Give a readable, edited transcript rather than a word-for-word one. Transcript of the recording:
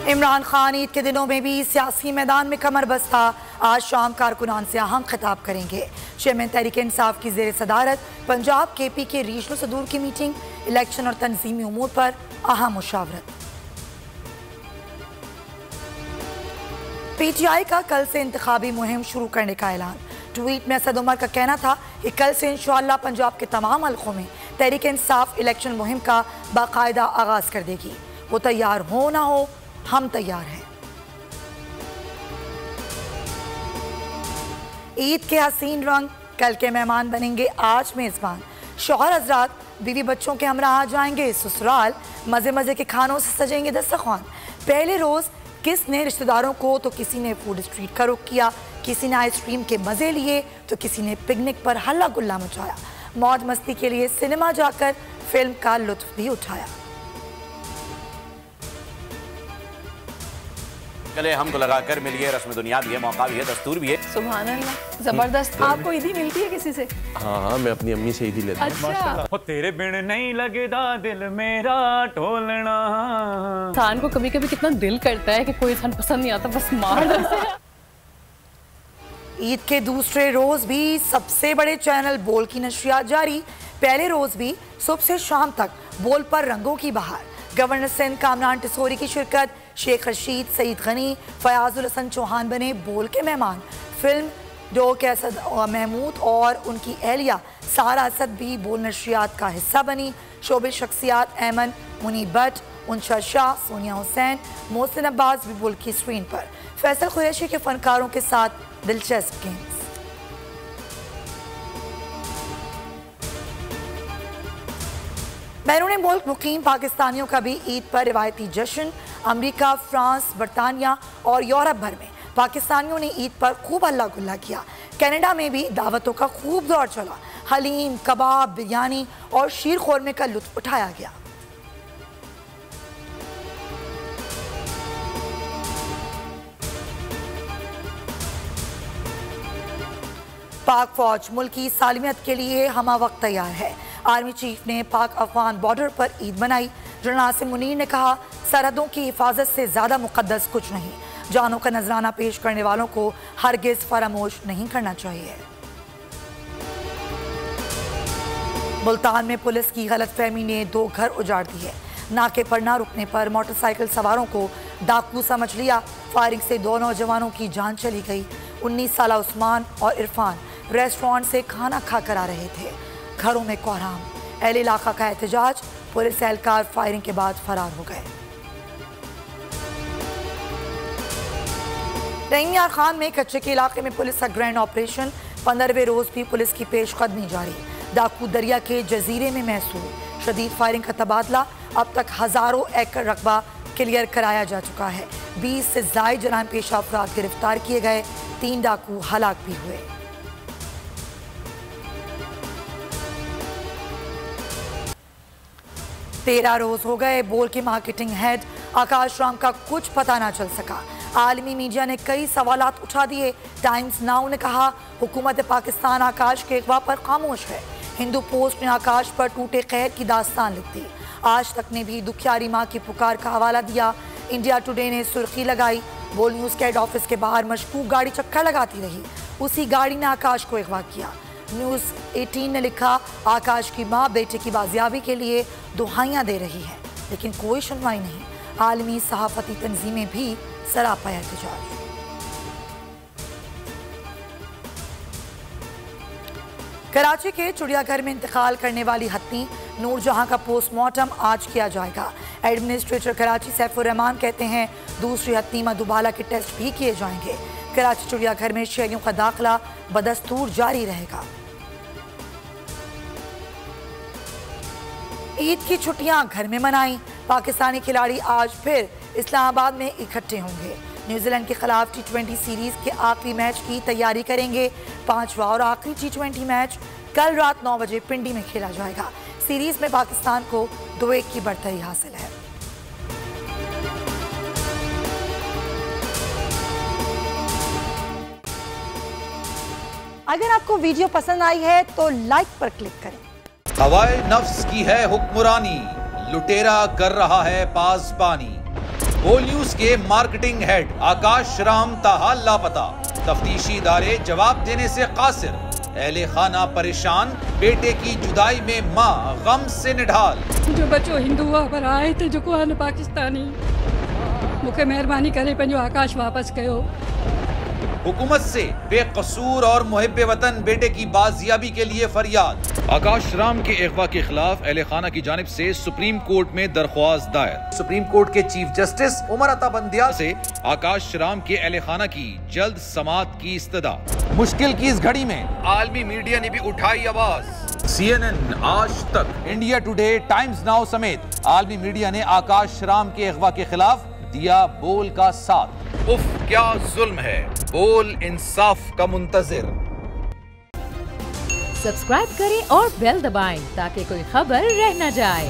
इमरान खान ईद के दिनों में भी सियासी मैदान में कमर बस्ता। आज शाम कारकुनान से अहम खिताब करेंगे। चेयरमैन तहरीक इंसाफ की जेर सदारत पंजाब KP के रीजनल सदूर की मीटिंग, इलेक्शन और तंजीमी उमूर पर अहम मुशावरत। PTI का कल से इंतखाबी मुहिम शुरू करने का ऐलान। ट्वीट में असद उमर का कहना था कि कल से इंशाअल्लाह पंजाब के तमाम हल्कों में तहरीक इंसाफ इलेक्शन मुहिम का बाकायदा आगाज कर देगी। वो तैयार हो ना हो, हम तैयार हैं। ईद के हसीन रंग कल के मेहमान बनेंगे आज मेज़बान। शौहर हजरात बीवी बच्चों के हमरा आ जाएंगे ससुराल। मज़े मज़े के खानों से सजेंगे दस्तरखान। पहले रोज़ किसने रिश्तेदारों को तो किसी ने फूड स्ट्रीट का रुख किया, किसी ने आइसक्रीम के मज़े लिए तो किसी ने पिकनिक पर हल्ला गुल्ला मचाया। मौज मस्ती के लिए सिनेमा जाकर फिल्म का लुत्फ भी उठाया। गले हमको लगाकर मिलिए, रस्म दुनिया भी है, मौका भी है, दस्तूर भी है। सुभान अल्लाह, जबरदस्त। आपको ईदी मिलती है किसी से? हाँ, मैं अपनी अम्मी से ईदी लेता हूँ। अच्छा। हो तेरे बिन नहीं लगदा दिल मेरा ढोलना। इंसान को कभी कभी कितना दिल करता है कि कोई इंसान पसंद नहीं आता, बस मार दे। ईद के दूसरे रोज भी सबसे बड़े चैनल बोल की नशरियात जारी। पहले रोज भी सुबह से शाम तक बोल पर रंगों की बहार। गवर्नर सिंध कामरान टिसोरी की शिरकत। शेख रशीद, सईद गनी, फयाजुल हसन चौहान बने बोल के मेहमान। फिल्म डोक असद महमूद और उनकी एहलिया सारा असद भी बोल नशरियात का हिस्सा बनी। शोबे शख्सियात ऐमन मुनीब भट्ट, उनशा शाह, सोनिया हुसैन, मोहसिन अब्बास भी बोल की स्क्रीन पर। फैसल कुरैशी के फनकारों के साथ दिलचस्प गेम्स। बैरून मुल्क मुकीम पाकिस्तानियों का भी ईद पर रिवायती जश्न। अमेरिका, फ्रांस, बरतानिया और यूरोप भर में पाकिस्तानियों ने ईद पर खूब हल्ला गुल्ला किया। कनाडा में भी दावतों का खूब दौर चला। हलीम, कबाब, बिरयानी और शीर खोरमे का लुत्फ उठाया गया। पाक फौज मुल्की सालिमियत के लिए हमा वक्त तैयार है। आर्मी चीफ ने पाक अफगान बॉर्डर पर ईद मनाई। जनरल आसिम मुनीर ने कहा, सरहदों की हिफाजत से ज़्यादा मुकद्दस कुछ नहीं। जानों का नजराना पेश करने वालों को हरगिज़ फरामोश नहीं करना चाहिए। मुल्तान में पुलिस की गलतफहमी ने 2 घर उजाड़ दिए। नाके पर ना रुकने पर मोटरसाइकिल सवारों को डाकू समझ लिया। फायरिंग से 2 नौजवानों की जान चली गई। 19 साल उस्मान और इरफान रेस्टोरेंट से खाना खाकर आ रहे थे। घरों में कोहराम। अहले इलाका का एहतजाज। पुलिस एहलकार फायरिंग के बाद फरार हो गए। रहीम यार खान में कच्चे के इलाके में पुलिस का ग्रैंड ऑपरेशन। 15वें रोज भी पुलिस की पेशकदमी जारी। डाकू दरिया के जजीरे में महसूर। शदीद फायरिंग का तबादला। अब तक हजारों एकड़ रकबा क्लियर कराया जा चुका है। 20 से ज़ायद जराइम पेशा अफराद गिरफ्तार किए गए। 3 डाकू हलाक भी हुए। तेरह रोज हो गए बोल के मार्केटिंग हेड आकाश राम का कुछ पता ना चल सका। आलमी मीडिया ने कई सवालात उठा दिए। टाइम्स नाउ ने कहा, हुकूमत पाकिस्तान आकाश के अगवा पर खामोश है। हिंदू पोस्ट ने आकाश पर टूटे कहर की दास्तान लिख दी। आज तक ने भी दुखियारी माँ की पुकार का हवाला दिया। इंडिया टुडे ने सुर्खी लगाई, बोल न्यूज़ के हेड ऑफिस के बाहर मशकूक गाड़ी चक्कर लगाती रही। उसी गाड़ी ने आकाश को अगवा किया। न्यूज़ 18 ने लिखा, आकाश की माँ बेटे की बाजियाबी के लिए दुहाइयाँ दे रही है, लेकिन कोई सुनवाई नहीं। आलमी सहाफती तंजीमें भी सरापा एहतजाज। कराची के चिड़ियाघर में इंतकाल करने वाली हत्ती नूरजहां का पोस्टमार्टम आज किया जाएगा। एडमिनिस्ट्रेटर कराची सैफुर रहमान कहते हैं, दूसरी हत्ती मधुबाला के टेस्ट भी किए जाएंगे। कराची चिड़ियाघर में शहरियों का दाखिला बदस्तूर जारी रहेगा। ईद की छुट्टियां घर में मनाई। पाकिस्तानी खिलाड़ी आज फिर इस्लामाबाद में इकट्ठे होंगे। न्यूजीलैंड के खिलाफ T20 सीरीज के आखिरी मैच की तैयारी करेंगे। 5वां और आखिरी T20 मैच कल रात 9 बजे पिंडी में खेला जाएगा। सीरीज में पाकिस्तान को 2-1 की बढ़तरी हासिल है। अगर आपको वीडियो पसंद आई है तो लाइक पर क्लिक करें। हवाए नफ्स की है हुक्मरानी, लुटेरा कर रहा है पासबानी। बोल न्यूज के मार्केटिंग हेड आकाश राम ताहा लापता, तफ्तीशी इदारे जवाब देने से कासिर, अहले खाना परेशान, बेटे की जुदाई में मां गम से निढाल। जो बच्चो हिंदू हुआ पर आए थे जो को पाकिस्तानी, मुखे मेहरबानी करे पंहिंजो आकाश वापस कयो। हुकूमत से बेकसूर और मुहिब्बे वतन बेटे की बाजियाबी के लिए फरियाद। आकाश राम के अगवा के खिलाफ अहले खाना की जानिब से सुप्रीम कोर्ट में दरख्वास्त दायर। सुप्रीम कोर्ट के चीफ जस्टिस उमर अता बंदियाल से आकाश राम के अहले खाना की जल्द समाअत की इस्तदा। मुश्किल की इस घड़ी में आलमी मीडिया ने भी उठाई आवाज। CNN, आज तक, इंडिया टुडे, टाइम्स नाउ समेत आलमी मीडिया ने आकाश राम के अगवा के खिलाफ दिया बोल का साथ। उफ क्या जुल्म है, बोल इंसाफ का मुंतजिर। सब्सक्राइब करें और बेल दबाएं ताकि कोई खबर रह न जाए।